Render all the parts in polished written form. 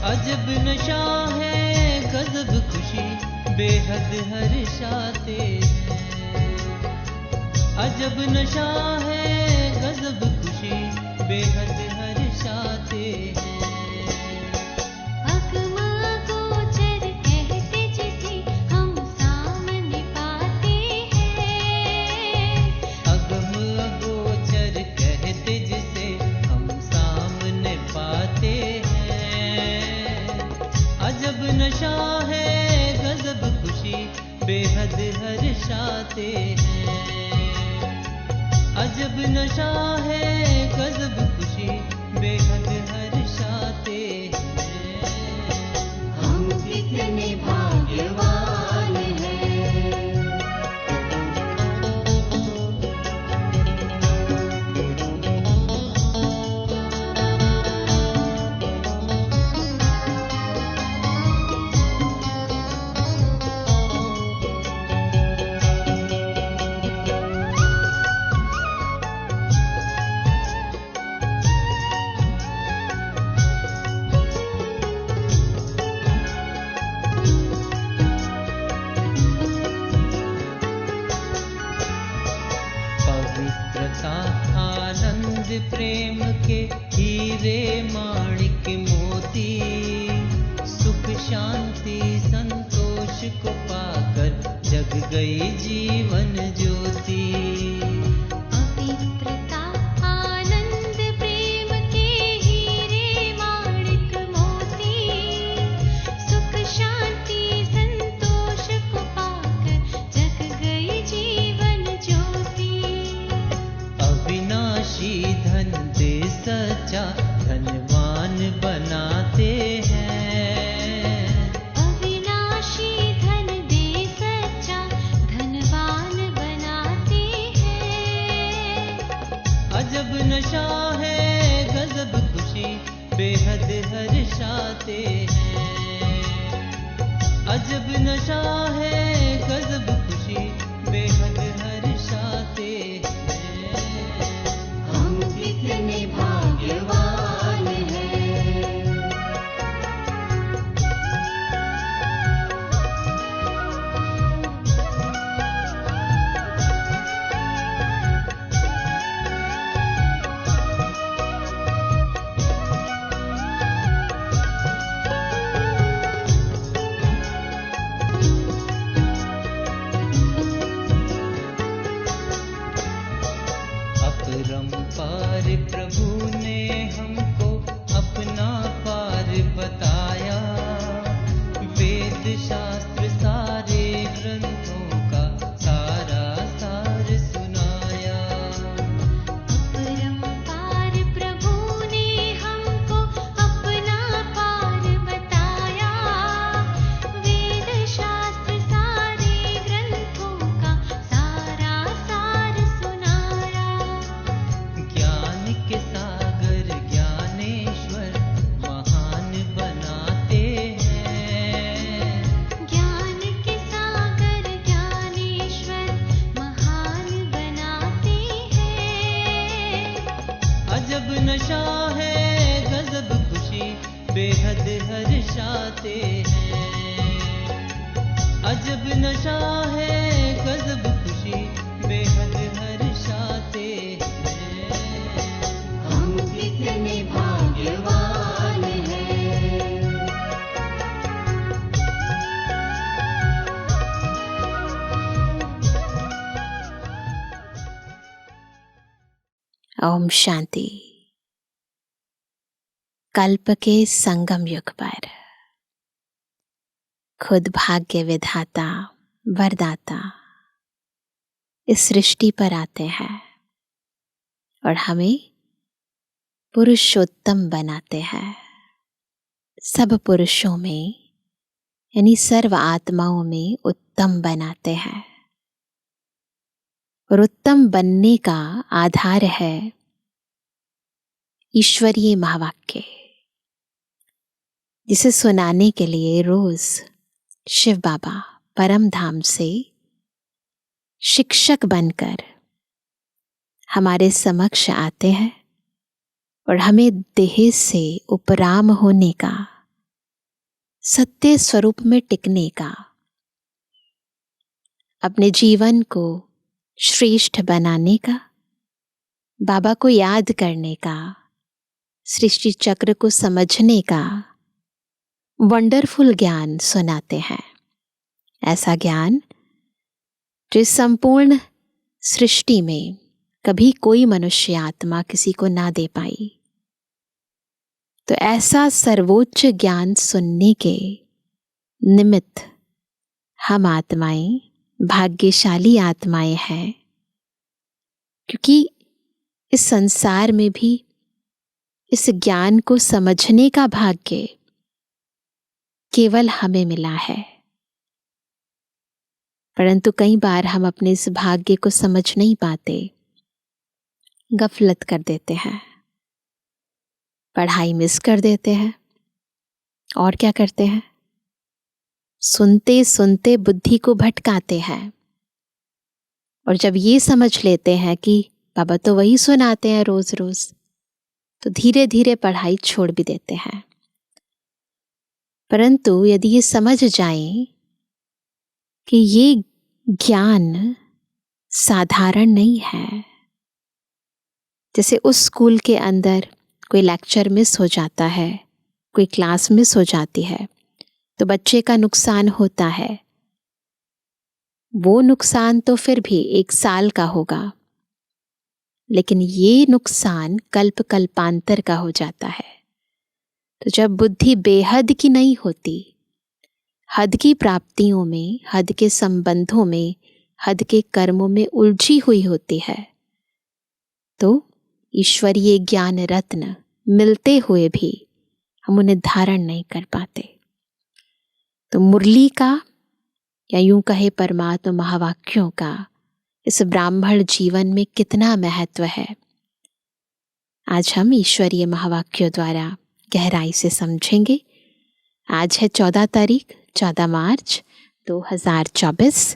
अजब नशा है गजब खुशी बेहद हर्षाते हैं। अजब नशा है गजब खुशी बेहद हर्षाते हैं। अगम अगोचर कहते जिसे हम सामने पाते हैं। अगम अगोचर कहते जिसे हम सामने पाते हैं। अजब नशा है गजब खुशी बेहद हर्षाते हैं। अजब नशा है गजब खुशी बेहद हर्षाते हैं। हम कितने भाग्यवान हैं। पवित्रता आनंद प्रेम के हीरे माणिक मोती, सुख शांति संतोष को पाकर जग गई जीवन ज्योति। पवित्रता आनंद प्रेम के हीरे माणिक मोती, सुख शांति संतोष को पाकर जग गई जीवन ज्योति। अविनाशी धन दे सच्चा धनवान बनाते हैं। अविनाशी धन दे सच्चा धनवान बनाते हैं। अजब नशा है गजब खुशी बेहद हर्षाते हैं। अजब नशा है गजब खुशी बेहद हर्षाते हैं। हम कितने भाग्यवान हैं। अपरंपार प्रभु ने हमको अपना पार बताया। वेद शास्त्र सारे ग्रंथों का सारा सार सुनाया। अपरंपार प्रभु ने हमको अपना पार बताया। वेद शास्त्र सारे ग्रंथों का सारा सार सुनाया। ज्ञान के सागर ज्ञानेश्वर महान बनाते हैं। ज्ञान के सागर ज्ञानेश्वर महान बनाते हैं। अजब नशा है गजब खुशी बेहद हर्षाते हैं। अजब नशा है गजब खुशी बेहद हर्षाते हैं। हम कितने भाग्यवान हैं। ओम शांति। कल्प के संगम युग पर खुद भाग्य विधाता वरदाता इस सृष्टि पर आते हैं और हमें पुरुषोत्तम बनाते हैं। सब पुरुषों में यानी सर्व आत्माओं में उत्तम बनाते हैं। और उत्तम बनने का आधार है ईश्वरीय महावाक्य, जिसे सुनाने के लिए रोज शिव बाबा परम धाम से शिक्षक बनकर हमारे समक्ष आते हैं और हमें देह से उपराम होने का सत्य स्वरूप में टिकने का, अपने जीवन को श्रेष्ठ बनाने का, बाबा को याद करने का, सृष्टि चक्र को समझने का वंडरफुल ज्ञान सुनाते हैं। ऐसा ज्ञान जो इस संपूर्ण सृष्टि में कभी कोई मनुष्य आत्मा किसी को ना दे पाई। तो ऐसा सर्वोच्च ज्ञान सुनने के निमित्त हम आत्माएं भाग्यशाली आत्माएं हैं, क्योंकि इस संसार में भी इस ज्ञान को समझने का भाग्य केवल हमें मिला है। परंतु कई बार हम अपने इस भाग्य को समझ नहीं पाते, गफलत कर देते हैं, पढ़ाई मिस कर देते हैं, और क्या करते हैं, सुनते सुनते बुद्धि को भटकाते हैं। और जब ये समझ लेते हैं कि बाबा तो वही सुनाते हैं रोज रोज, तो धीरे धीरे पढ़ाई छोड़ भी देते हैं। परंतु यदि ये समझ जाएं कि ये ज्ञान साधारण नहीं है, जैसे उस स्कूल के अंदर कोई लेक्चर मिस हो जाता है, कोई क्लास मिस हो जाती है, तो बच्चे का नुकसान होता है। वो नुकसान तो फिर भी 1 साल का होगा, लेकिन ये नुकसान कल्प कल्पांतर का हो जाता है। तो जब बुद्धि बेहद की नहीं होती, हद की प्राप्तियों में, हद के संबंधों में, हद के कर्मों में उलझी हुई होती है, तो ईश्वरीय ज्ञान रत्न मिलते हुए भी हम उन्हें धारण नहीं कर पाते। तो मुरली का, या यूं कहे परमात्मा महावाक्यों का, इस ब्राह्मण जीवन में कितना महत्व है, आज हम ईश्वरीय महावाक्यों द्वारा गहराई से समझेंगे। आज है 14 मार्च 2024।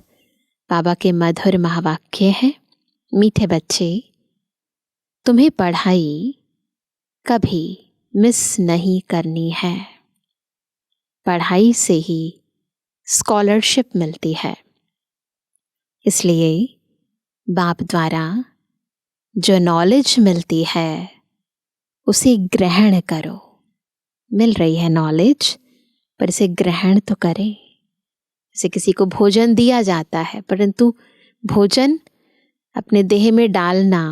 बाबा के मधुर महावाक्य है। मीठे बच्चे, तुम्हें पढ़ाई कभी मिस नहीं करनी है। पढ़ाई से ही स्कॉलरशिप मिलती है, इसलिए बाप द्वारा जो नॉलेज मिलती है उसे ग्रहण करो। मिल रही है नॉलेज, पर इसे ग्रहण तो करें। जैसे किसी को भोजन दिया जाता है, परंतु भोजन अपने देह में डालना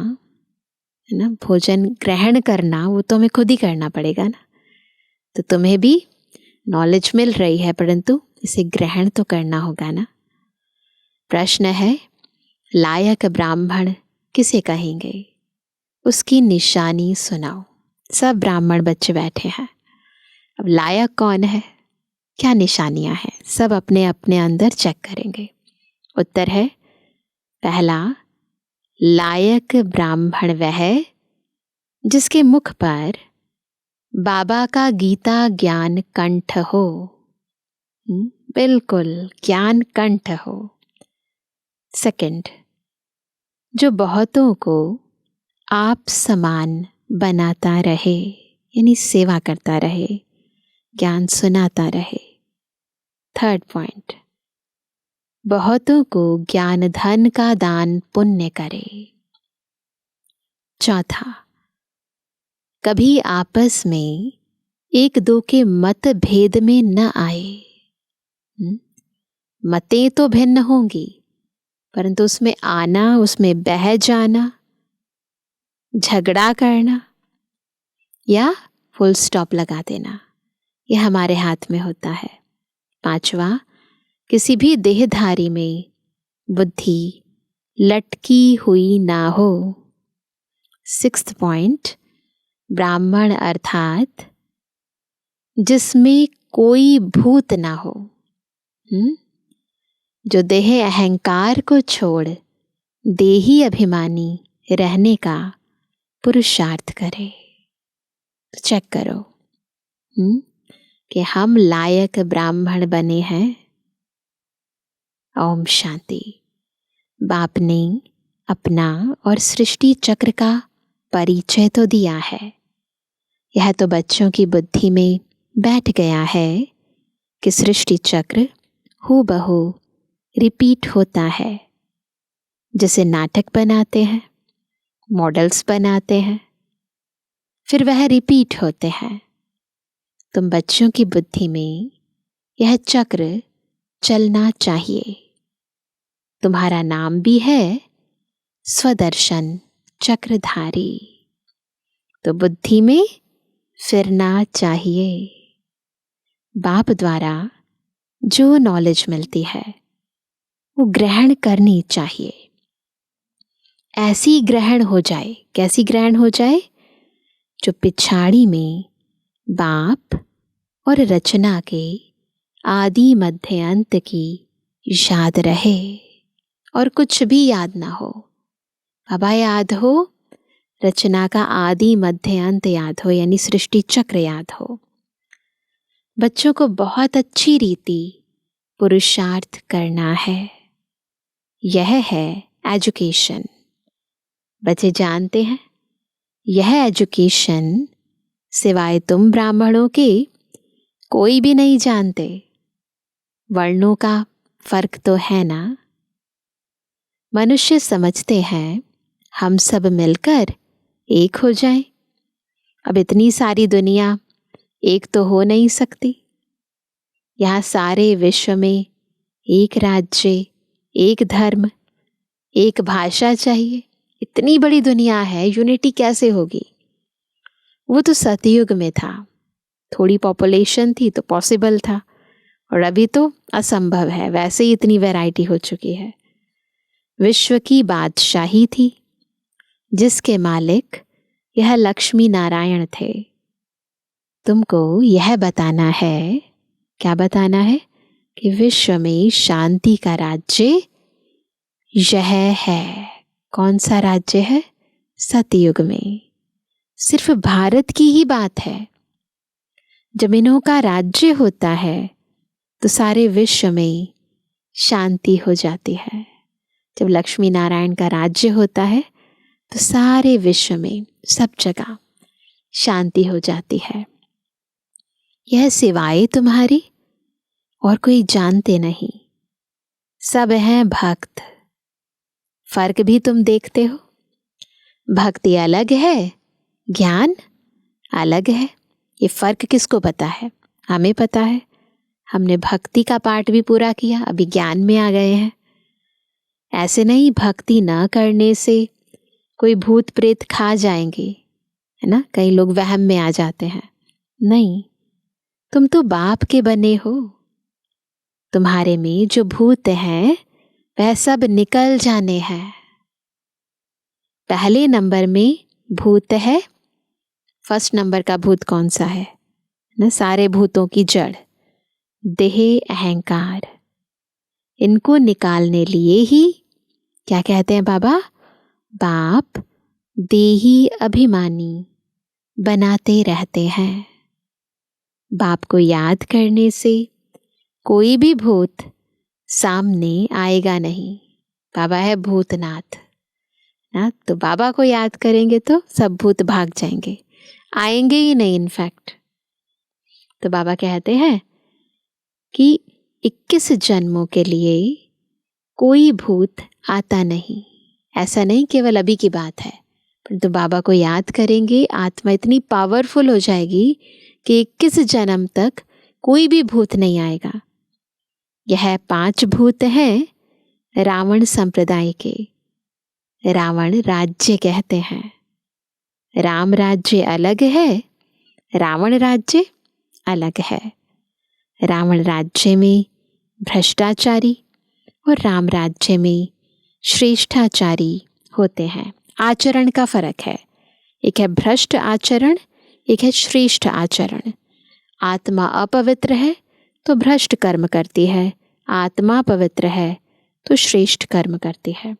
है ना, भोजन ग्रहण करना, वो तो हमें खुद ही करना पड़ेगा ना। तो तुम्हें भी नॉलेज मिल रही है, परंतु इसे ग्रहण तो करना होगा ना। प्रश्न है, लायक ब्राह्मण किसे कहेंगे? उसकी निशानी सुनाओ। सब ब्राह्मण बच्चे बैठे हैं। अब लायक कौन है, क्या निशानियां हैं, सब अपने अपने अंदर चेक करेंगे। उत्तर है, पहला, लायक ब्राह्मण वह जिसके मुख पर बाबा का गीता ज्ञान कंठ हो। बिल्कुल, ज्ञान कंठ हो। सेकंड, जो बहुतों को आप समान बनाता रहे, यानी सेवा करता रहे, ज्ञान सुनाता रहे। थर्ड पॉइंट, बहुतों को ज्ञान धन का दान पुण्य करे। चौथा, कभी आपस में एक दो के मत भेद में न आए। मतें तो भिन्न होंगी, परंतु उसमें आना, उसमें बह जाना, झगड़ा करना या फुल स्टॉप लगा देना, यह हमारे हाथ में होता है। पांचवा, किसी भी देहधारी में बुद्धि लटकी हुई ना हो। सिक्स्थ पॉइंट, ब्राह्मण अर्थात जिसमें कोई भूत ना हो, जो देह अहंकार को छोड़ देही अभिमानी रहने का पुरुषार्थ करे। तो चेक करो कि हम लायक ब्राह्मण बने हैं। ओम शांति। बाप ने अपना और सृष्टि चक्र का परिचय तो दिया है, यह तो बच्चों की बुद्धि में बैठ गया है कि सृष्टि चक्र हूबहू रिपीट होता है। जैसे नाटक बनाते हैं, मॉडल्स बनाते हैं, फिर वह रिपीट होते हैं। तुम बच्चों की बुद्धि में यह चक्र चलना चाहिए। तुम्हारा नाम भी है स्वदर्शन चक्रधारी, तो बुद्धि में फिरना चाहिए। बाप द्वारा जो नॉलेज मिलती है वो ग्रहण करनी चाहिए। ऐसी ग्रहण हो जाए, कैसी ग्रहण हो जाए? जो पिछाड़ी में बाप और रचना के आदि मध्य अंत की याद रहे, और कुछ भी याद ना हो। बाबा याद हो, रचना का आदि मध्य अंत याद हो, यानी सृष्टि चक्र याद हो। बच्चों को बहुत अच्छी रीति पुरुषार्थ करना है। यह है एजुकेशन। बच्चे जानते हैं, यह एजुकेशन सिवाय तुम ब्राह्मणों के कोई भी नहीं जानते। वर्णों का फर्क तो है ना। मनुष्य समझते हैं हम सब मिलकर एक हो जाएं। अब इतनी सारी दुनिया एक तो हो नहीं सकती। यहाँ सारे विश्व में एक राज्य, एक धर्म, एक भाषा चाहिए। इतनी बड़ी दुनिया है, यूनिटी कैसे होगी? वो तो सतयुग में था, थोड़ी पॉपुलेशन थी तो पॉसिबल था, और अभी तो असंभव है। वैसे ही इतनी वैरायटी हो चुकी है। विश्व की बादशाही थी, जिसके मालिक यह लक्ष्मी नारायण थे। तुमको यह बताना है, क्या बताना है? कि विश्व में शांति का राज्य यह है। कौन सा राज्य है? सतयुग में। सिर्फ भारत की ही बात है। जमीनों का राज्य होता है तो सारे विश्व में शांति हो जाती है। जब लक्ष्मी नारायण का राज्य होता है तो सारे विश्व में सब जगह शांति हो जाती है। यह सिवाय तुम्हारी और कोई जानते नहीं। सब हैं भक्त। फर्क भी तुम देखते हो। भक्ति अलग है, ज्ञान अलग है। ये फर्क किसको पता है? हमें पता है। हमने भक्ति का पाठ भी पूरा किया, अभी ज्ञान में आ गए हैं। ऐसे नहीं भक्ति न करने से कोई भूत प्रेत खा जाएंगे, है ना? कई लोग वहम में आ जाते हैं। नहीं, तुम तो बाप के बने हो। तुम्हारे में जो भूत हैं वह सब निकल जाने हैं। पहले नंबर में भूत है। फर्स्ट नंबर का भूत कौन सा है ना? सारे भूतों की जड़ देह अहंकार। इनको निकालने लिए ही क्या कहते हैं बाबा? बाप देही अभिमानी बनाते रहते हैं। बाप को याद करने से कोई भी भूत सामने आएगा नहीं। बाबा है भूतनाथ ना, तो बाबा को याद करेंगे तो सब भूत भाग जाएंगे, आएंगे ही नहीं इनफैक्ट। तो बाबा कहते हैं कि 21 जन्मों के लिए कोई भूत आता नहीं। ऐसा नहीं केवल अभी की बात है, परंतु बाबा को याद करेंगे, आत्मा इतनी पावरफुल हो जाएगी कि 21 जन्म तक कोई भी भूत नहीं आएगा। यह 5 भूत हैं रावण संप्रदाय के। रावण राज्य कहते हैं। राम राज्य अलग है, रावण राज्य अलग है। रावण राज्य में भ्रष्टाचारी और राम राज्य में श्रेष्ठाचारी होते हैं। आचरण का फर्क है। एक है भ्रष्ट आचरण, एक है श्रेष्ठ आचरण। आत्मा अपवित्र है तो भ्रष्ट कर्म करती है, आत्मा पवित्र है तो श्रेष्ठ कर्म करती है।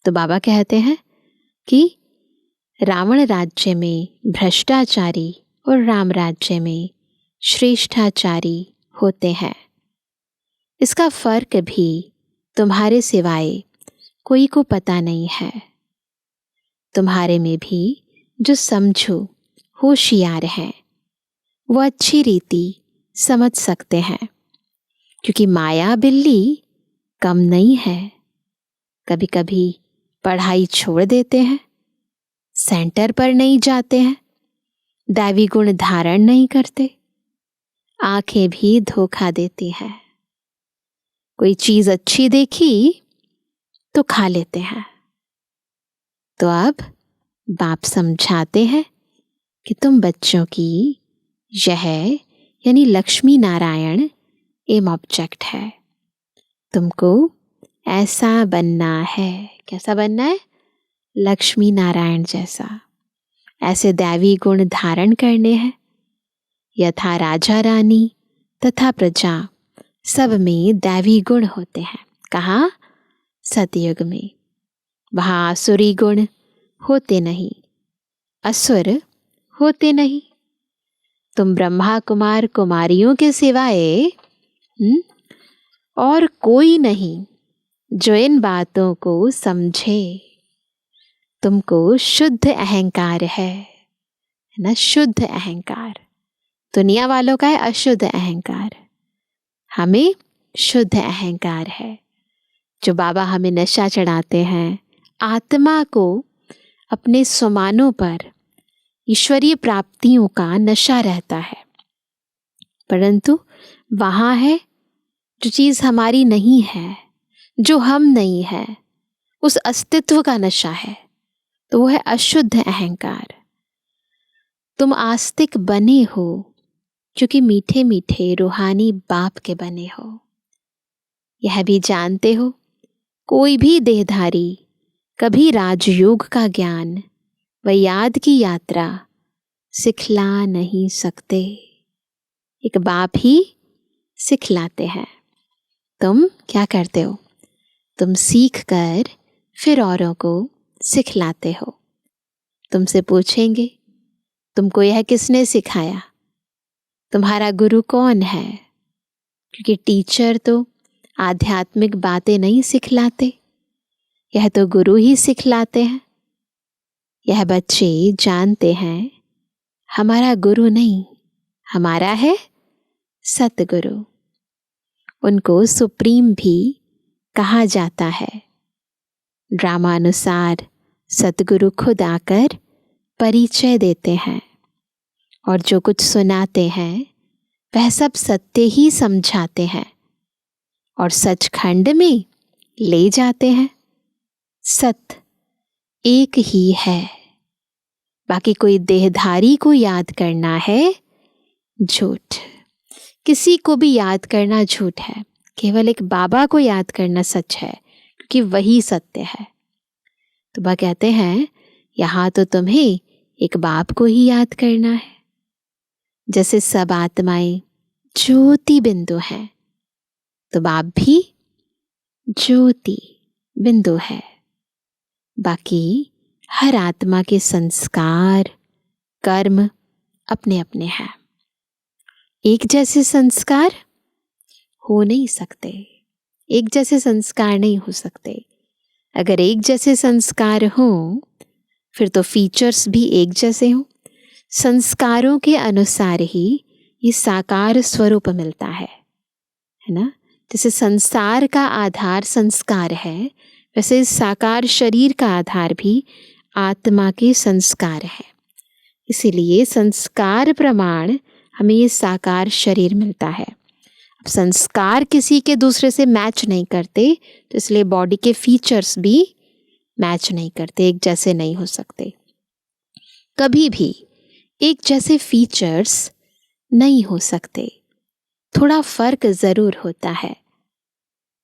तो बाबा कहते हैं कि रावण राज्य में भ्रष्टाचारी और राम राज्य में श्रेष्ठाचारी होते हैं। इसका फर्क भी तुम्हारे सिवाय कोई को पता नहीं है। तुम्हारे में भी जो समझो होशियार हैं वो अच्छी रीति समझ सकते हैं, क्योंकि माया बिल्ली कम नहीं है। कभी कभी पढ़ाई छोड़ देते हैं, सेंटर पर नहीं जाते हैं, दैवी गुण धारण नहीं करते, आंखें भी धोखा देती हैं। कोई चीज अच्छी देखी तो खा लेते हैं। तो अब बाप समझाते हैं कि तुम बच्चों की यह यानी लक्ष्मी नारायण एम ऑब्जेक्ट है। तुमको ऐसा बनना है। कैसा बनना है? लक्ष्मी नारायण जैसा। ऐसे दैवी गुण धारण करने हैं। यथा राजा रानी तथा प्रजा सब में दैवी गुण होते हैं। कहाँ? सतयुग में। वहाँ आसुरी गुण होते नहीं, असुर होते नहीं। तुम ब्रह्मा कुमार कुमारियों के सिवाय और कोई नहीं जो इन बातों को समझे। तुमको शुद्ध अहंकार है ना? शुद्ध अहंकार। दुनिया वालों का है अशुद्ध अहंकार, हमें शुद्ध अहंकार है। जो बाबा हमें नशा चढ़ाते हैं, आत्मा को अपने समानों पर ईश्वरीय प्राप्तियों का नशा रहता है, परंतु वहाँ है जो चीज़ हमारी नहीं है, जो हम नहीं है, उस अस्तित्व का नशा है। तो वो है अशुद्ध अहंकार। तुम आस्तिक बने हो क्योंकि मीठे मीठे रूहानी बाप के बने हो। यह भी जानते हो कोई भी देहधारी कभी राजयोग का ज्ञान व याद की यात्रा सिखला नहीं सकते। एक बाप ही सिखलाते हैं। तुम क्या करते हो? तुम सीख कर फिर औरों को सिखलाते हो। तुमसे पूछेंगे तुमको यह किसने सिखाया? तुम्हारा गुरु कौन है? क्योंकि टीचर तो आध्यात्मिक बातें नहीं सिखलाते, यह तो गुरु ही सिखलाते हैं। यह बच्चे जानते हैं हमारा गुरु नहीं, हमारा है सतगुरु। उनको सुप्रीम भी कहा जाता है। ड्रामानुसार सतगुरु खुद आकर परिचय देते हैं और जो कुछ सुनाते हैं वह सब सत्य ही समझाते हैं और सचखंड में ले जाते हैं। सत्य एक ही है, बाकी कोई देहधारी को याद करना है झूठ। किसी को भी याद करना झूठ है, केवल एक बाबा को याद करना सच है, क्योंकि वही सत्य है। तो बाबा कहते हैं यहाँ तो तुम्हें एक बाप को ही याद करना है। जैसे सब आत्माएं ज्योति बिंदु हैं, तो बाप भी ज्योति बिंदु है। बाकी हर आत्मा के संस्कार कर्म अपने अपने हैं। एक जैसे संस्कार हो नहीं सकते, एक जैसे संस्कार नहीं हो सकते। अगर एक जैसे संस्कार हों फिर तो फीचर्स भी एक जैसे हों। संस्कारों के अनुसार ही ये साकार स्वरूप मिलता है ना? जैसे संसार का आधार संस्कार है, वैसे साकार शरीर का आधार भी आत्मा के संस्कार है। इसीलिए संस्कार प्रमाण हमें ये साकार शरीर मिलता है। अब संस्कार किसी के दूसरे से मैच नहीं करते, तो इसलिए बॉडी के फीचर्स भी मैच नहीं करते, एक जैसे नहीं हो सकते। कभी भी एक जैसे फीचर्स नहीं हो सकते, थोड़ा फर्क जरूर होता है।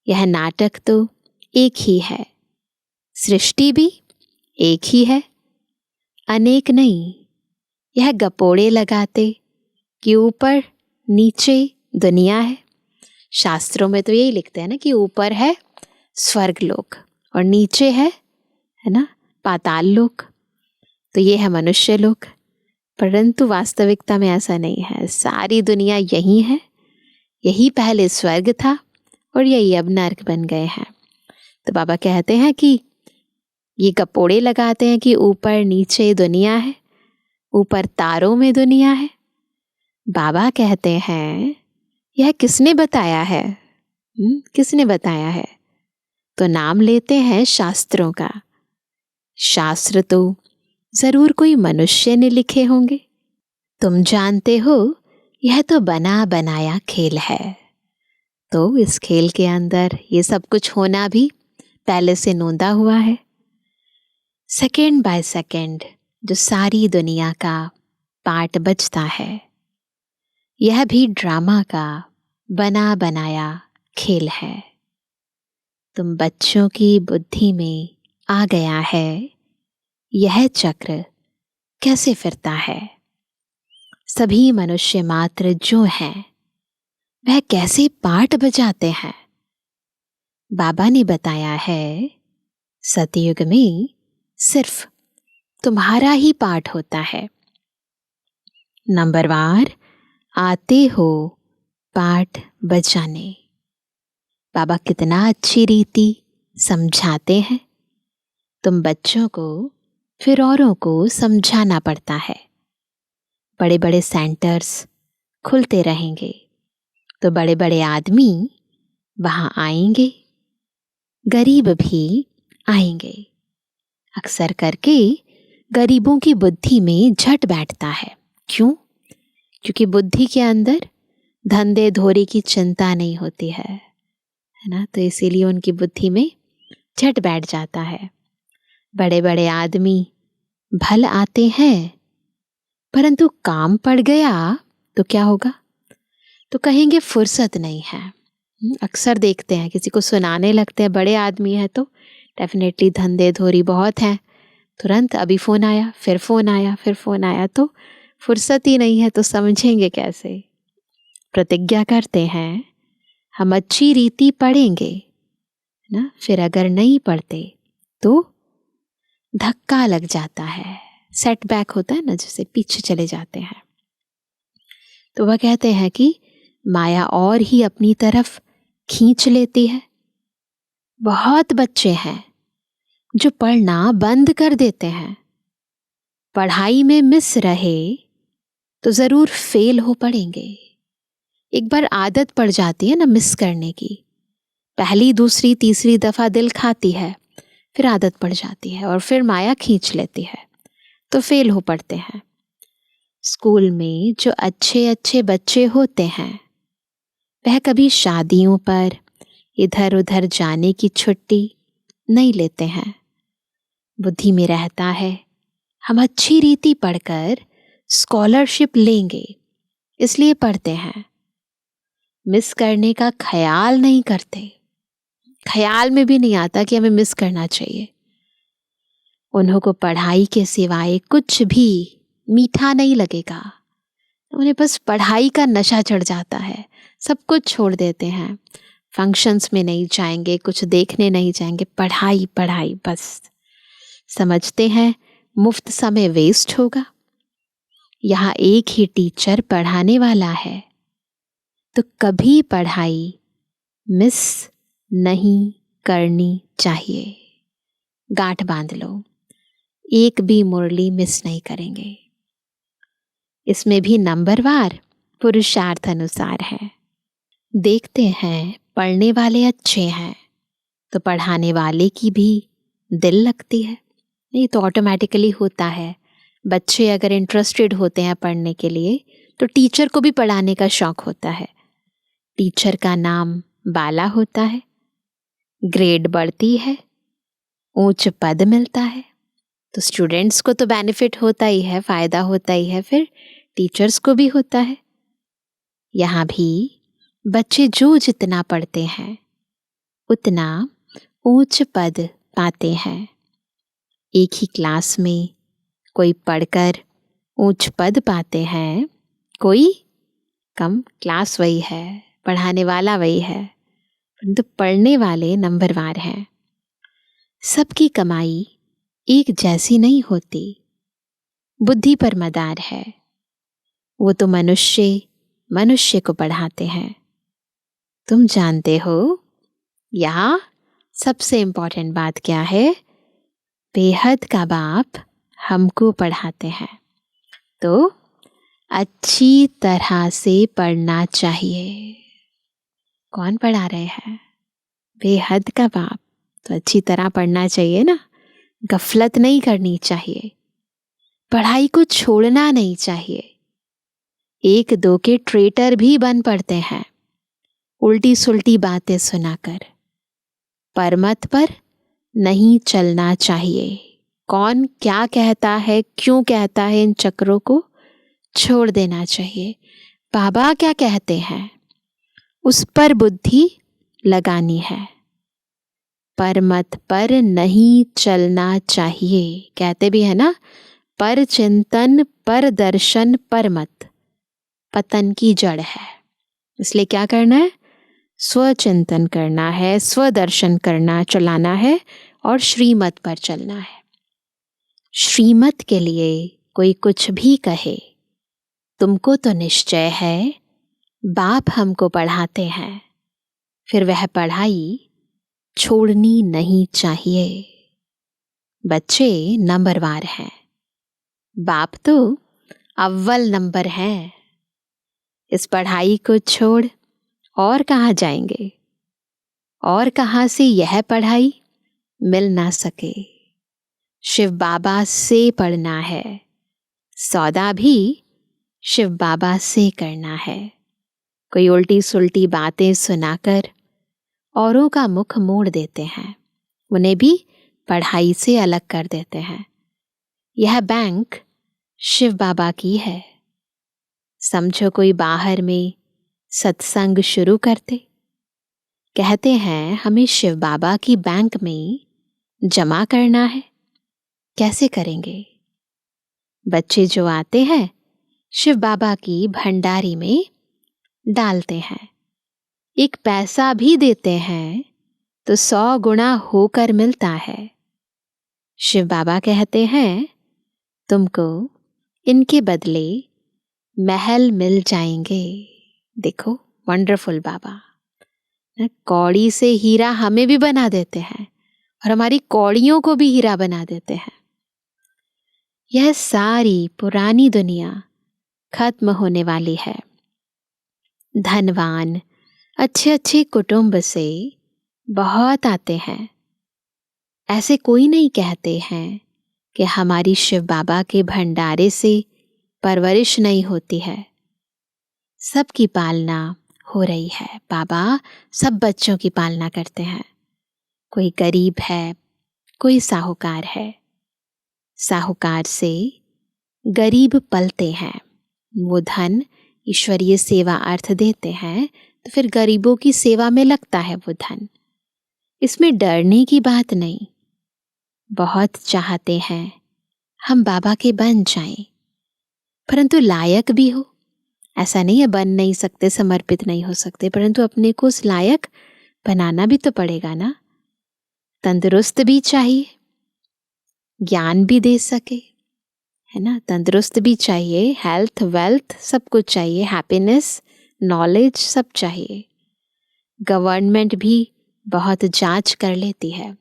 यह नाटक तो एक ही है, सृष्टि भी एक ही है, अनेक नहीं। यह गपोड़े लगाते कि ऊपर नीचे दुनिया है। शास्त्रों में तो यही लिखते हैं ना कि ऊपर है स्वर्ग लोक और नीचे है ना पाताल लोक। तो ये है मनुष्य लोक, परंतु वास्तविकता में ऐसा नहीं है। सारी दुनिया यही है, यही पहले स्वर्ग था और यही अब नर्क बन गए हैं। तो बाबा कहते हैं कि ये गपोड़े लगाते हैं कि ऊपर नीचे दुनिया है, ऊपर तारों में दुनिया है। बाबा कहते हैं यह किसने बताया है? किसने बताया है? तो नाम लेते हैं शास्त्रों का। शास्त्र तो जरूर कोई मनुष्य ने लिखे होंगे। तुम जानते हो यह तो बना बनाया खेल है। तो इस खेल के अंदर ये सब कुछ होना भी पहले से नोंदा हुआ है। सेकंड बाय सेकंड जो सारी दुनिया का पार्ट बचता है, यह भी ड्रामा का बना बनाया खेल है। तुम बच्चों की बुद्धि में आ गया है यह चक्र कैसे फिरता है। सभी मनुष्य मात्र जो हैं वह कैसे पार्ट बजाते हैं। बाबा ने बताया है सतयुग में सिर्फ तुम्हारा ही पार्ट होता है। नंबरवार आते हो पार्ट बजाने। बाबा कितना अच्छी रीति समझाते हैं। तुम बच्चों को फिर औरों को समझाना पड़ता है। बड़े बड़े सेंटर्स खुलते रहेंगे तो बड़े बड़े आदमी वहां आएंगे, गरीब भी आएंगे। अक्सर करके गरीबों की बुद्धि में झट बैठता है। क्यों? क्योंकि बुद्धि के अंदर धंधे धोरी की चिंता नहीं होती है ना, तो इसीलिए उनकी बुद्धि में झट बैठ जाता है। बड़े बड़े आदमी भल आते हैं, परंतु काम पड़ गया तो क्या होगा? तो कहेंगे फुर्सत नहीं है। अक्सर देखते हैं किसी को सुनाने लगते हैं, बड़े आदमी है तो डेफिनेटली धंधे धोरी बहुत हैं, तुरंत अभी फ़ोन आया, फिर फ़ोन आया, फिर फ़ोन आया, तो फुर्सत ही नहीं है, तो समझेंगे कैसे? प्रतिज्ञा करते हैं हम अच्छी रीति पढ़ेंगे ना, फिर अगर नहीं पढ़ते तो धक्का लग जाता है, सेटबैक होता है ना, जैसे पीछे चले जाते हैं। तो वह कहते हैं कि माया और ही अपनी तरफ खींच लेती है। बहुत बच्चे हैं जो पढ़ना बंद कर देते हैं। पढ़ाई में मिस रहे तो जरूर फेल हो पड़ेंगे। एक बार आदत पड़ जाती है ना मिस करने की, पहली दूसरी तीसरी दफा दिल खाती है, फिर आदत पड़ जाती है और फिर माया खींच लेती है तो फेल हो पड़ते हैं। स्कूल में जो अच्छे अच्छे बच्चे होते हैं वह कभी शादियों पर इधर उधर जाने की छुट्टी नहीं लेते हैं। बुद्धि में रहता है हम अच्छी रीति पढ़कर स्कॉलरशिप लेंगे, इसलिए पढ़ते हैं। मिस करने का ख्याल नहीं करते, ख्याल में भी नहीं आता कि हमें मिस करना चाहिए। उन्हों को पढ़ाई के सिवाय कुछ भी मीठा नहीं लगेगा। उन्हें बस पढ़ाई का नशा चढ़ जाता है, सब कुछ छोड़ देते हैं। फंक्शंस में नहीं जाएंगे, कुछ देखने नहीं जाएंगे, पढ़ाई पढ़ाई बस। समझते हैं मुफ्त समय वेस्ट होगा। यहाँ एक ही टीचर पढ़ाने वाला है, तो कभी पढ़ाई मिस नहीं करनी चाहिए। गांठ बांध लो, एक भी मुरली मिस नहीं करेंगे। इसमें भी नंबरवार पुरुषार्थ अनुसार है। देखते हैं पढ़ने वाले अच्छे हैं तो पढ़ाने वाले की भी दिल लगती है। नहीं तो ऑटोमेटिकली होता है, बच्चे अगर इंटरेस्टेड होते हैं पढ़ने के लिए तो टीचर को भी पढ़ाने का शौक होता है। टीचर का नाम बाला होता है, ग्रेड बढ़ती है, ऊंच पद मिलता है, तो स्टूडेंट्स को तो बेनिफिट होता ही है, फायदा होता ही है, फिर टीचर्स को भी होता है। यहाँ भी बच्चे जो जितना पढ़ते हैं उतना ऊंच पद पाते हैं। एक ही क्लास में कोई पढ़कर ऊंच पद पाते हैं, कोई कम, क्लास वही है, पढ़ाने वाला वही है, परंतु पढ़ने वाले नंबरवार हैं। सबकी कमाई एक जैसी नहीं होती, बुद्धि पर मदार है। वो तो मनुष्य को पढ़ाते हैं। तुम जानते हो यहाँ सबसे इम्पोर्टेंट बात क्या है? बेहद का बाप हमको पढ़ाते हैं। तो अच्छी तरह से पढ़ना चाहिए। कौन पढ़ा रहे हैं? बेहद का बाप। तो अच्छी तरह पढ़ना चाहिए ना, गफलत नहीं करनी चाहिए, पढ़ाई को छोड़ना नहीं चाहिए। एक दो के ट्रेटर भी बन पड़ते हैं उल्टी सुल्टी बातें सुनाकर। परमत पर नहीं चलना चाहिए। कौन क्या कहता है, क्यों कहता है, इन चक्रों को छोड़ देना चाहिए। बाबा क्या कहते हैं उस पर बुद्धि लगानी है। परमत पर नहीं चलना चाहिए। कहते भी है ना, पर चिंतन पर दर्शन परमत पतन की जड़ है। इसलिए क्या करना है? स्वचिंतन करना है, स्वदर्शन करना चलाना है और श्रीमत पर चलना है। श्रीमत के लिए कोई कुछ भी कहे, तुमको तो निश्चय है बाप हमको पढ़ाते हैं, फिर वह पढ़ाई छोड़नी नहीं चाहिए। बच्चे नंबरवार हैं, बाप तो अव्वल नंबर है। इस पढ़ाई को छोड़ और कहाँ जाएंगे? और कहाँ से यह पढ़ाई मिल ना सके। शिव बाबा से पढ़ना है, सौदा भी शिव बाबा से करना है। कोई उल्टी सुल्टी बातें सुनाकर औरों का मुख मोड़ देते हैं, उन्हें भी पढ़ाई से अलग कर देते हैं। यह बैंक शिव बाबा की है। समझो कोई बाहर में सत्संग शुरू करते, कहते हैं हमें शिव बाबा की बैंक में जमा करना है। कैसे करेंगे? बच्चे जो आते हैं शिव बाबा की भंडारी में डालते हैं, एक पैसा भी देते हैं तो 100 गुना होकर मिलता है। शिव बाबा कहते हैं तुमको इनके बदले महल मिल जाएंगे। देखो वंडरफुल बाबा, कौड़ी से हीरा हमें भी बना देते हैं और हमारी कौड़ियों को भी हीरा बना देते हैं। यह सारी पुरानी दुनिया खत्म होने वाली है। धनवान अच्छे अच्छे कुटुंब से बहुत आते हैं। ऐसे कोई नहीं कहते हैं कि हमारी शिव बाबा के भंडारे से परवरिश नहीं होती है। सबकी पालना हो रही है। बाबा सब बच्चों की पालना करते हैं। कोई गरीब है, कोई साहूकार है। साहूकार से गरीब पलते हैं, वो धन ईश्वरीय सेवा अर्थ देते हैं, तो फिर गरीबों की सेवा में लगता है वो धन। इसमें डरने की बात नहीं। बहुत चाहते हैं हम बाबा के बन जाएं, परंतु लायक भी हो। ऐसा नहीं है बन नहीं सकते, समर्पित नहीं हो सकते, परंतु अपने को उस लायक बनाना भी तो पड़ेगा ना। तंदुरुस्त भी चाहिए, ज्ञान भी दे सके, है ना। तंदुरुस्त भी चाहिए, हेल्थ वेल्थ सब कुछ चाहिए, हैप्पीनेस नॉलेज सब चाहिए। गवर्नमेंट भी बहुत जांच कर लेती है।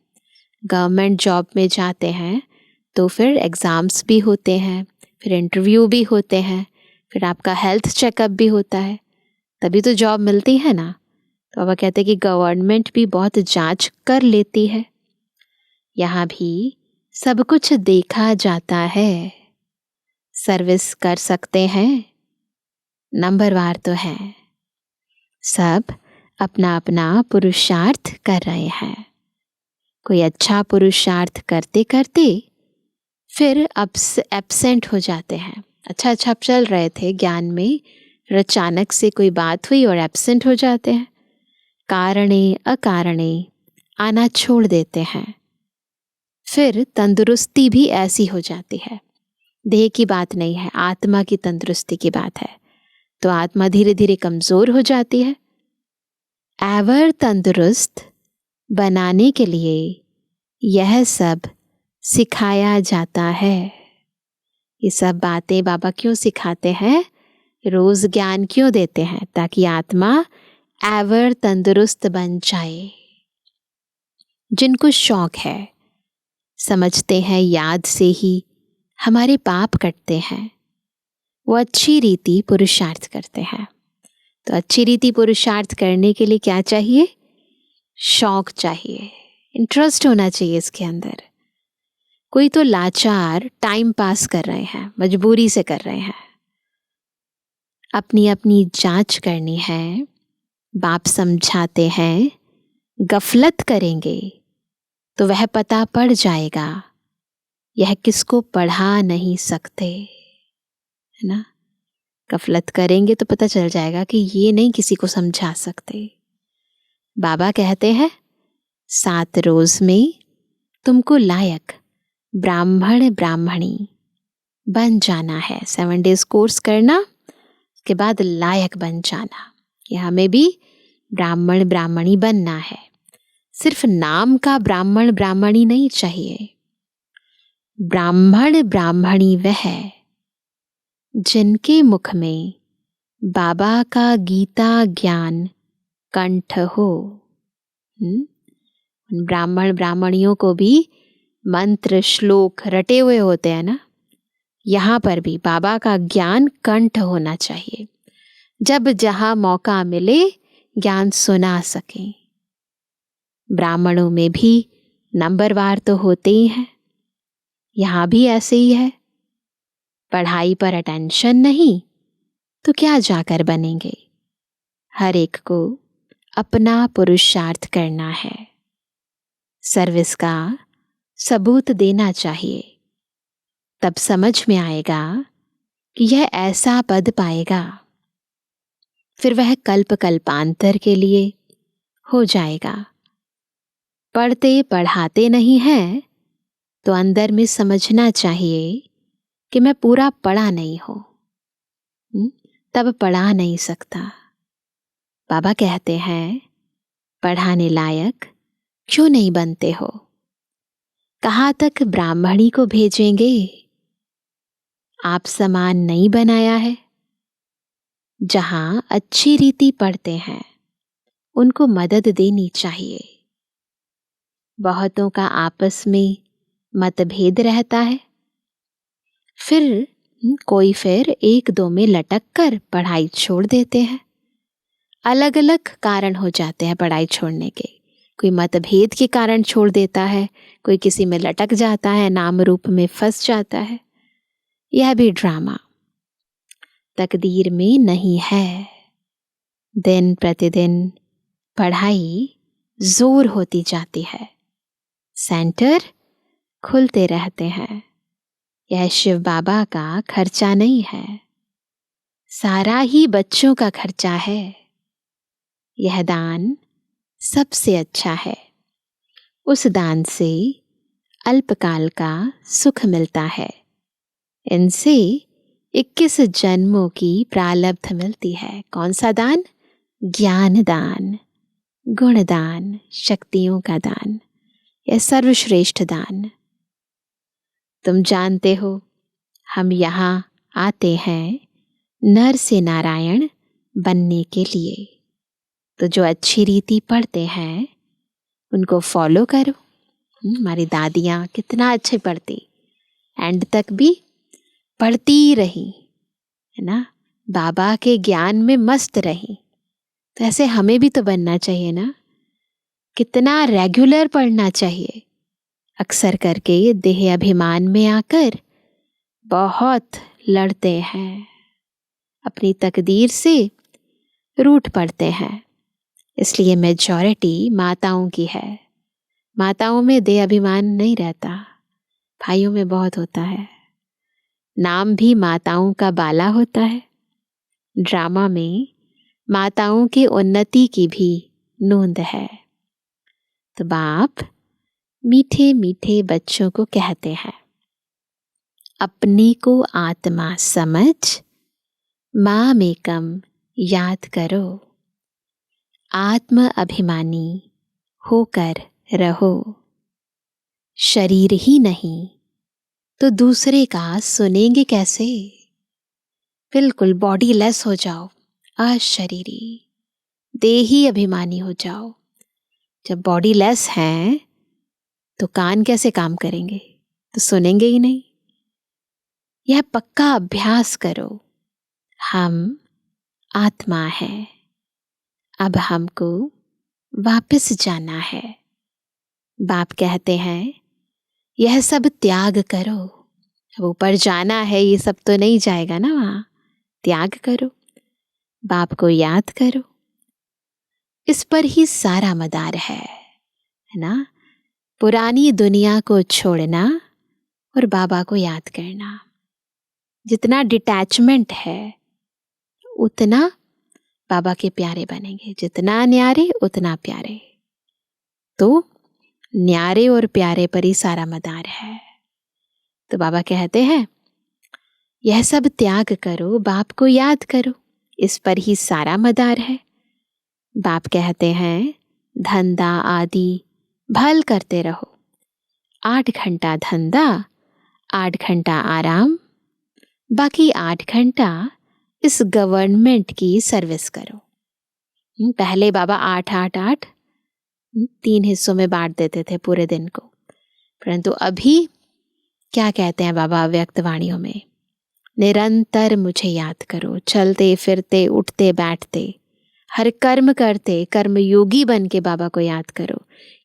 गवर्नमेंट जॉब में जाते हैं तो फिर एग्ज़ाम्स भी होते हैं, फिर इंटरव्यू भी होते हैं, फिर आपका हेल्थ चेकअप भी होता है, तभी तो जॉब मिलती है ना। तो अब कहते हैं कि गवर्नमेंट भी बहुत जांच कर लेती है। यहाँ भी सब कुछ देखा जाता है। सर्विस कर सकते हैं, नंबरवार तो हैं। सब अपना अपना पुरुषार्थ कर रहे हैं। कोई अच्छा पुरुषार्थ करते करते फिर एब्सेंट हो जाते हैं। अच्छा अच्छा चल रहे थे ज्ञान में, फिर अचानक से कोई बात हुई और एब्सेंट हो जाते हैं। कारणे अकारणे आना छोड़ देते हैं। फिर तंदुरुस्ती भी ऐसी हो जाती है। देह की बात नहीं है, आत्मा की तंदुरुस्ती की बात है। तो आत्मा धीरे धीरे कमज़ोर हो जाती है। एवर तंदुरुस्त बनाने के लिए यह सब सिखाया जाता है। ये सब बातें बाबा क्यों सिखाते हैं, रोज़ ज्ञान क्यों देते हैं? ताकि आत्मा एवर तंदुरुस्त बन जाए। जिनको शौक है, समझते हैं याद से ही हमारे पाप कटते हैं, वो अच्छी रीति पुरुषार्थ करते हैं। तो अच्छी रीति पुरुषार्थ करने के लिए क्या चाहिए? शौक चाहिए, इंटरेस्ट होना चाहिए इसके अंदर। कोई तो लाचार टाइम पास कर रहे हैं, मजबूरी से कर रहे हैं। अपनी अपनी जांच करनी है। बाप समझाते हैं, गफलत करेंगे तो वह पता पड़ जाएगा यह किसको पढ़ा नहीं सकते, है ना। गफलत करेंगे तो पता चल जाएगा कि ये नहीं किसी को समझा सकते। बाबा कहते हैं 7 रोज में तुमको लायक ब्राह्मण ब्राह्मणी बन जाना है। 7 डेज कोर्स करना, उसके बाद लायक बन जाना कि हमें भी ब्राह्मण ब्राह्मणी बनना है। सिर्फ नाम का ब्राह्मण ब्राह्मणी नहीं चाहिए। ब्राह्मण ब्राह्मणी वह है जिनके मुख में बाबा का गीता ज्ञान कंठ हो। ब्राह्मण ब्राह्मणियों को भी मंत्र श्लोक रटे हुए होते हैं ना, यहाँ पर भी बाबा का ज्ञान कंठ होना चाहिए। जब जहाँ मौका मिले ज्ञान सुना सकें। ब्राह्मणों में भी नंबरवार तो होते ही हैं, यहाँ भी ऐसे ही है। पढ़ाई पर अटेंशन नहीं तो क्या जाकर बनेंगे। हर एक को अपना पुरुषार्थ करना है, सर्विस का सबूत देना चाहिए। तब समझ में आएगा कि यह ऐसा पद पाएगा, फिर वह कल्प कल्पांतर के लिए हो जाएगा। पढ़ते पढ़ाते नहीं है तो अंदर में समझना चाहिए कि मैं पूरा पढ़ा नहीं हूं, तब पढ़ा नहीं सकता। बाबा कहते हैं पढ़ाने लायक क्यों नहीं बनते हो? कहाँ तक ब्राह्मणी को भेजेंगे? आप समान नहीं बनाया है। जहां अच्छी रीति पढ़ते हैं उनको मदद देनी चाहिए। बहुतों का आपस में मतभेद रहता है, फिर कोई 1-2 में लटक कर पढ़ाई छोड़ देते हैं। अलग अलग कारण हो जाते हैं पढ़ाई छोड़ने के। कोई मतभेद के कारण छोड़ देता है, कोई किसी में लटक जाता है, नाम रूप में फंस जाता है। यह भी ड्रामा तकदीर में नहीं है। दिन प्रतिदिन पढ़ाई जोर होती जाती है, सेंटर खुलते रहते हैं। यह शिव बाबा का खर्चा नहीं है, सारा ही बच्चों का खर्चा है। यह दान सबसे अच्छा है। उस दान से अल्पकाल का सुख मिलता है। इनसे 21 जन्मों की प्रारब्ध मिलती है। कौन सा दान? ज्ञान दान, गुण दान, शक्तियों का दान, यह सर्वश्रेष्ठ दान। तुम जानते हो हम यहाँ आते हैं नर से नारायण बनने के लिए। तो जो अच्छी रीति पढ़ते हैं उनको फॉलो करो। हमारी दादियाँ कितना अच्छे पढ़ती, एंड तक भी पढ़ती रही, है ना। बाबा के ज्ञान में मस्त रही। तो ऐसे हमें भी तो बनना चाहिए ना। कितना रेगुलर पढ़ना चाहिए। अक्सर करके देह अभिमान में आकर बहुत लड़ते हैं, अपनी तकदीर से रूठ पड़ते हैं। इसलिए मेजॉरिटी माताओं की है। माताओं में देह अभिमान नहीं रहता, भाइयों में बहुत होता है। नाम भी माताओं का बाला होता है। ड्रामा में माताओं की उन्नति की भी नोंद है। तो बाप मीठे मीठे बच्चों को कहते हैं, अपने को आत्मा समझ मामेकम याद करो। आत्म अभिमानी होकर रहो। शरीर ही नहीं तो दूसरे का सुनेंगे कैसे? बिल्कुल बॉडी लेस हो जाओ, अशरीरी, देही अभिमानी हो जाओ। जब बॉडी लेस हैं तो कान कैसे काम करेंगे? तो सुनेंगे ही नहीं। यह पक्का अभ्यास करो। हम आत्मा हैं, अब हमको वापस जाना है। बाप कहते हैं यह सब त्याग करो। अब ऊपर जाना है, ये सब तो नहीं जाएगा ना वहाँ। त्याग करो, बाप को याद करो। इस पर ही सारा मदार है ना। पुरानी दुनिया को छोड़ना और बाबा को याद करना। जितना डिटैचमेंट है उतना बाबा के प्यारे बनेंगे। जितना न्यारे उतना प्यारे। तो न्यारे और प्यारे पर ही सारा मदार है। तो बाबा कहते हैं यह सब त्याग करो, बाप को याद करो, इस पर ही सारा मदार है। बाप कहते हैं धंधा आदि भल करते रहो। 8 घंटा धंधा, 8 घंटा आराम, बाकी 8 घंटा इस गवर्नमेंट की सर्विस करो। पहले बाबा 8-8-8 3 हिस्सों में बांट देते थे पूरे दिन को, परंतु अभी क्या कहते हैं बाबा व्यक्त वाणियों में, निरंतर मुझे याद करो। चलते फिरते उठते बैठते हर कर्म करते कर्म योगी बन के बाबा को याद करो।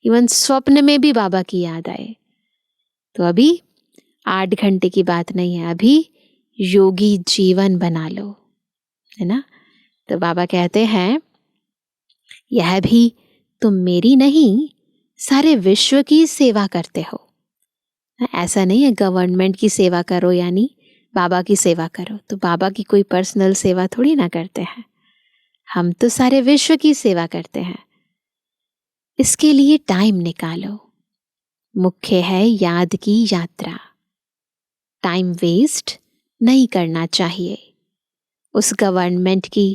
इवन स्वप्न में भी बाबा की याद आए। तो अभी 8 घंटे की बात नहीं है, अभी योगी जीवन बना लो, है ना। तो बाबा कहते हैं यह भी तुम मेरी नहीं सारे विश्व की सेवा करते हो। ऐसा नहीं है गवर्नमेंट की सेवा करो यानी बाबा की सेवा करो। तो बाबा की कोई पर्सनल सेवा थोड़ी ना करते हैं, हम तो सारे विश्व की सेवा करते हैं। इसके लिए टाइम निकालो। मुख्य है याद की यात्रा। टाइम वेस्ट नहीं करना चाहिए। उस गवर्नमेंट की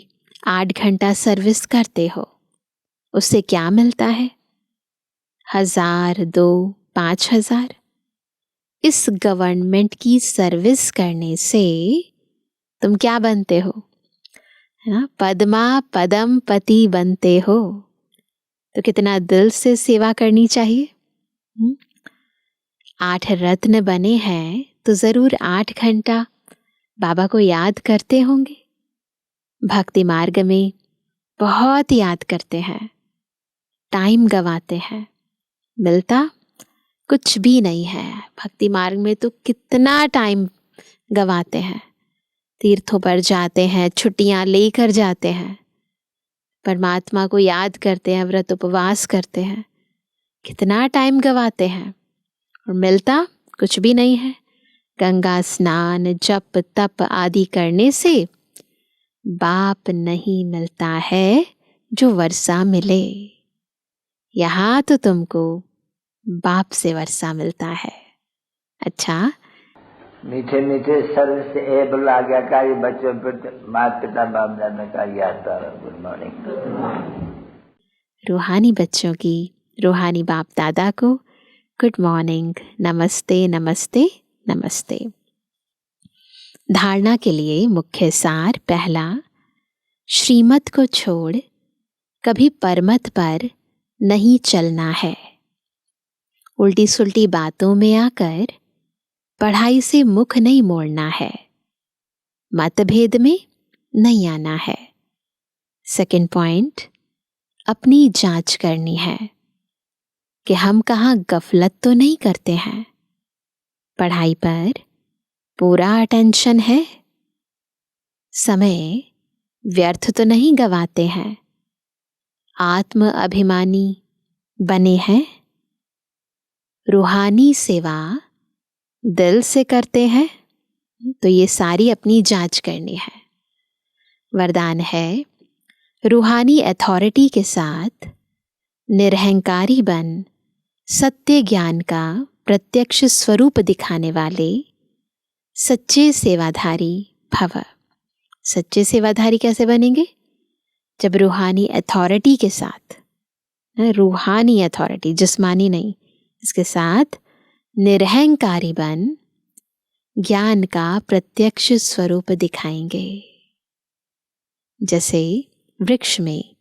8 घंटा सर्विस करते हो, उससे क्या मिलता है? 1000, 2, 5000। इस गवर्नमेंट की सर्विस करने से तुम क्या बनते हो, है ना? पद्मा पदम पति बनते हो। तो कितना दिल से सेवा करनी चाहिए। 8 रत्न बने हैं तो जरूर 8 घंटा बाबा को याद करते होंगे। भक्ति मार्ग में बहुत याद करते हैं, टाइम गवाते हैं, मिलता कुछ भी नहीं है। भक्ति मार्ग में तो कितना टाइम गवाते हैं। तीर्थों पर जाते हैं, छुट्टियां लेकर जाते हैं, परमात्मा को याद करते हैं, व्रत उपवास करते हैं, कितना टाइम गवाते हैं और मिलता कुछ भी नहीं है। गंगा स्नान जप तप आदि करने से बाप नहीं मिलता है जो वर्षा मिले। यहाँ तो तुमको बाप से वर्षा मिलता है। अच्छा, मीठे मीठे सर्व से एबल आज्ञाकारी बच्चों पर माता पिता बाप दादा का याद। Good morning. रूहानी बच्चों की रूहानी बाप दादा को गुड मॉर्निंग, नमस्ते नमस्ते नमस्ते। धारणा के लिए मुख्य सार। पहला, श्रीमत को छोड़ कभी परमत पर नहीं चलना है। उल्टी सुल्टी बातों में आकर पढ़ाई से मुख नहीं मोड़ना है। मतभेद में नहीं आना है। सेकंड पॉइंट, अपनी जांच करनी है कि हम कहाँ गफलत तो नहीं करते हैं। पढ़ाई पर पूरा अटेंशन है, समय व्यर्थ तो नहीं गवाते हैं, आत्म अभिमानी बने हैं, रूहानी सेवा दिल से करते हैं। तो ये सारी अपनी जांच करनी है। वरदान है, रूहानी अथॉरिटी के साथ निरहंकारी बन सत्य ज्ञान का प्रत्यक्ष स्वरूप दिखाने वाले सच्चे सेवाधारी भव। सच्चे सेवाधारी कैसे बनेंगे? जब रूहानी अथॉरिटी के साथ, रूहानी अथॉरिटी जिस्मानी नहीं, इसके साथ निरहंकारी बन ज्ञान का प्रत्यक्ष स्वरूप दिखाएंगे। जैसे वृक्ष में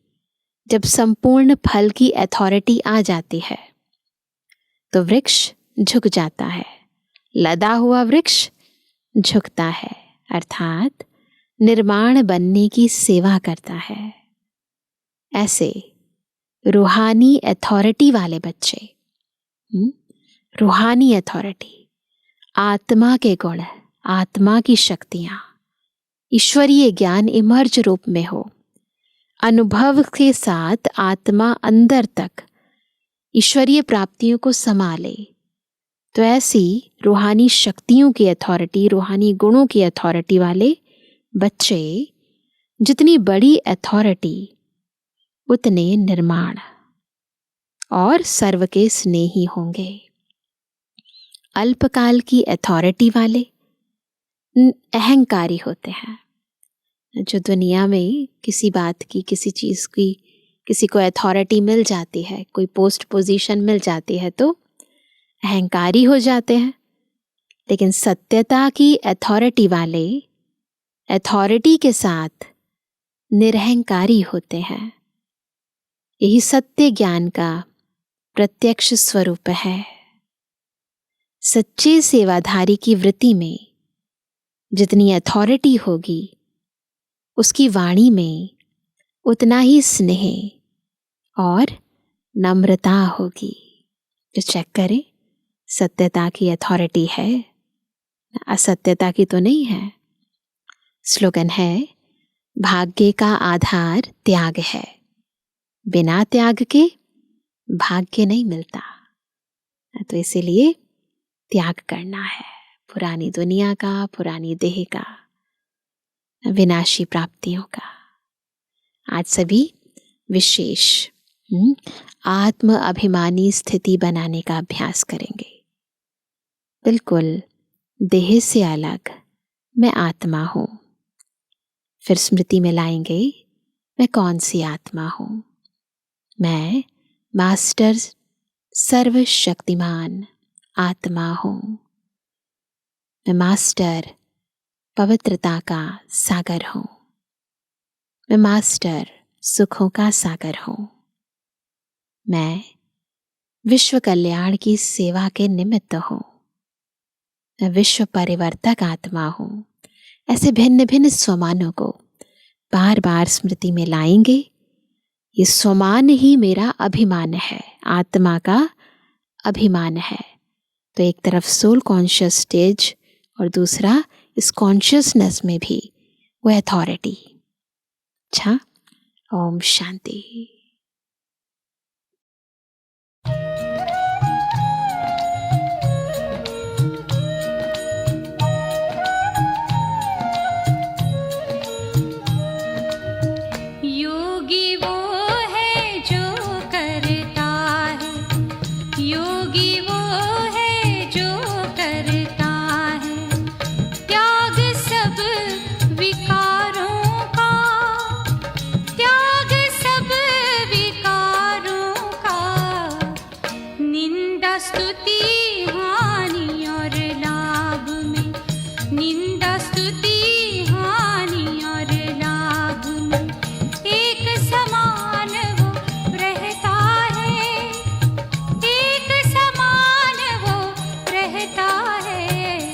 जब संपूर्ण फल की अथॉरिटी आ जाती है तो वृक्ष झुक जाता है। लदा हुआ वृक्ष झुकता है, अर्थात निर्माण बनने की सेवा करता है। ऐसे रूहानी अथॉरिटी वाले बच्चे, रूहानी अथॉरिटी, आत्मा के गुण, आत्मा की शक्तियां, ईश्वरीय ज्ञान इमर्ज रूप में हो, अनुभव के साथ आत्मा अंदर तक ईश्वरीय प्राप्तियों को संभाले, तो ऐसी रूहानी शक्तियों की अथॉरिटी, रूहानी गुणों की अथॉरिटी वाले बच्चे, जितनी बड़ी अथॉरिटी उतने निर्माण और सर्व के स्नेही होंगे। अल्पकाल की अथॉरिटी वाले अहंकारी होते हैं। जो दुनिया में किसी बात की, किसी चीज़ की, किसी को अथॉरिटी मिल जाती है, कोई पोस्ट पोजीशन मिल जाती है तो अहंकारी हो जाते हैं। लेकिन सत्यता की अथॉरिटी वाले अथॉरिटी के साथ निरहंकारी होते हैं। यही सत्य ज्ञान का प्रत्यक्ष स्वरूप है। सच्चे सेवाधारी की वृत्ति में जितनी अथॉरिटी होगी, उसकी वाणी में उतना ही स्नेह और नम्रता होगी। जो चेक करें, सत्यता की अथॉरिटी है, असत्यता की तो नहीं है। स्लोगन है, भाग्य का आधार त्याग है, बिना त्याग के भाग्य नहीं मिलता। तो इसीलिए त्याग करना है पुरानी दुनिया का, पुरानी देह का, विनाशी प्राप्तियों का। आज सभी विशेष आत्म अभिमानी स्थिति बनाने का अभ्यास करेंगे। बिल्कुल देह से अलग मैं आत्मा हूँ। फिर स्मृति में लाएंगे, मैं कौन सी आत्मा हूँ? मैं मास्टर सर्वशक्तिमान आत्मा हूँ। मैं मास्टर पवित्रता का सागर हूँ। मैं मास्टर सुखों का सागर हूँ। मैं विश्व कल्याण की सेवा के निमित्त हूँ। मैं विश्व परिवर्तक आत्मा हूँ। ऐसे भिन्न भिन्न स्वमानों को बार बार स्मृति में लाएंगे। ये स्वमान ही मेरा अभिमान है, आत्मा का अभिमान है। तो एक तरफ सोल कॉन्शियस स्टेज और दूसरा इस कॉन्शियसनेस में भी वो अथॉरिटी। अच्छा, ओम शांति। योगी वो है जो करता है, योगी वो है जो करता है त्याग सब विकारों का, त्याग सब विकारों का। निंदा स्तुति हानि और लाभ में, निंदा स्तुति हानि और लाभ में एक समान वो रहता है, एक समान वो रहता है।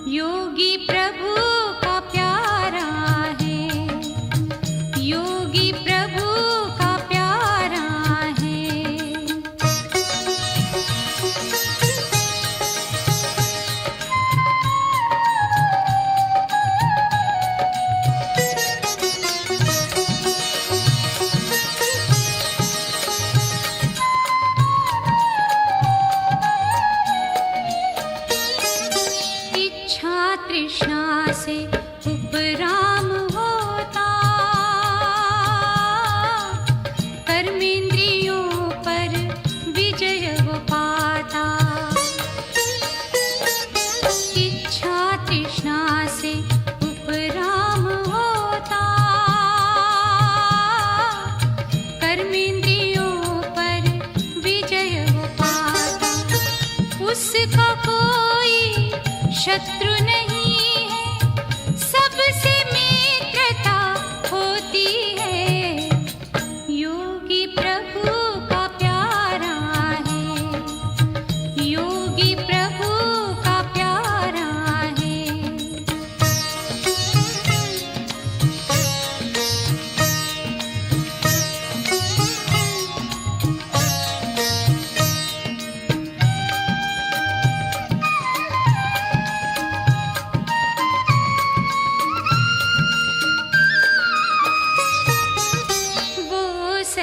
योगी प्रभु का प्यारा है, योगी प्रभु का प्यारा है। इच्छा तृष्णा से उपराम होता,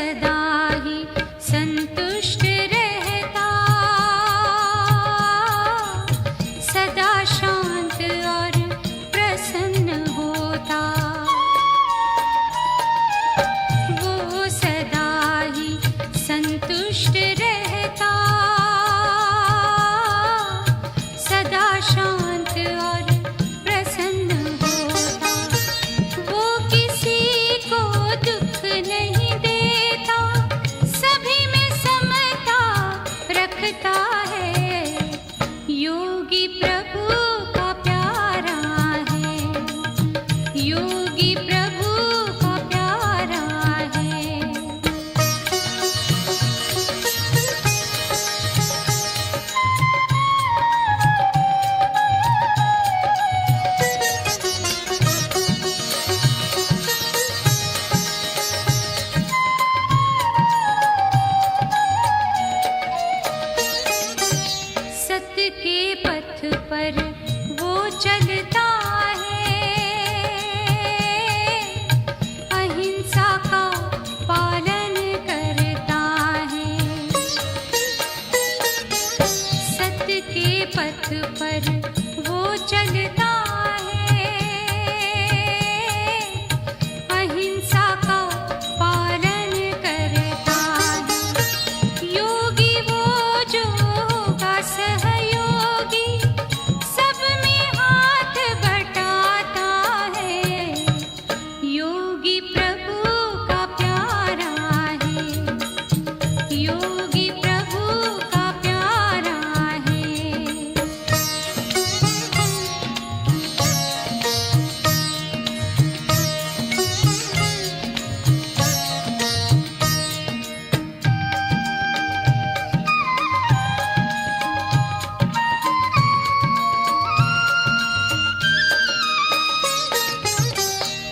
सदा ही संतुष्ट रहता, सदा शांत और प्रसन्न होता। वो सदा ही संतुष्ट रहता, सदा शांत और प्रसन्न होता। वो किसी को दुख नहीं देता, सभी में समता रखता है। योगी प्रभु का प्यारा है, योगी प्रभु का प्यारा है। सत्य के पथ पर वो चलता है, अहिंसा का पालन करता है। सत्य के पथ पर वो चलता है, अहिंसा का पालन करता है। योगी वो जो होगा सहयोगी, सब में हाथ बटाता है। योगी प्रभु का प्यारा है, योगी प्रभु का प्यारा है।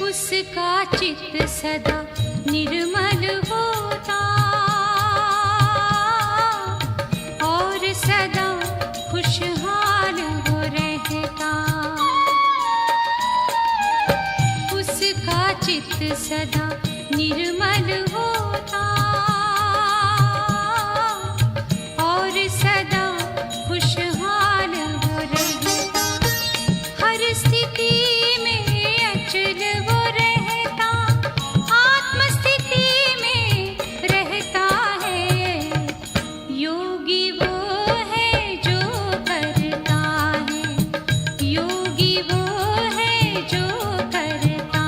उसका चित्त सदा निर्मल होता, और सदा खुशहाल हो रहता। उसका चित्त सदा निर्मल होता, और सदा खुशहाल हो रहता। हर स्थिति में अचल वो रहता, आत्मस्थिति में रहता है। योगी वो है जो करता है, योगी वो है जो करता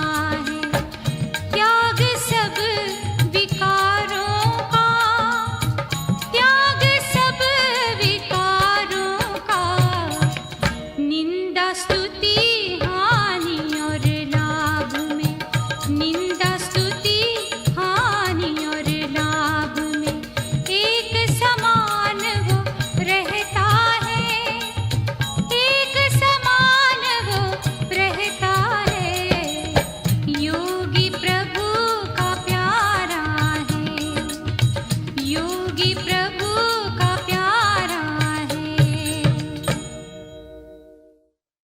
है। त्याग सब विकारों का, त्याग सब विकारों का। निंदा स्तुति हानि और लाभ में, निंदा स्तुति हानि और लाभ में एक समान वो रहता है, एक समान वो रहता है। योगी प्रभु का प्यारा है, योगी प्रभु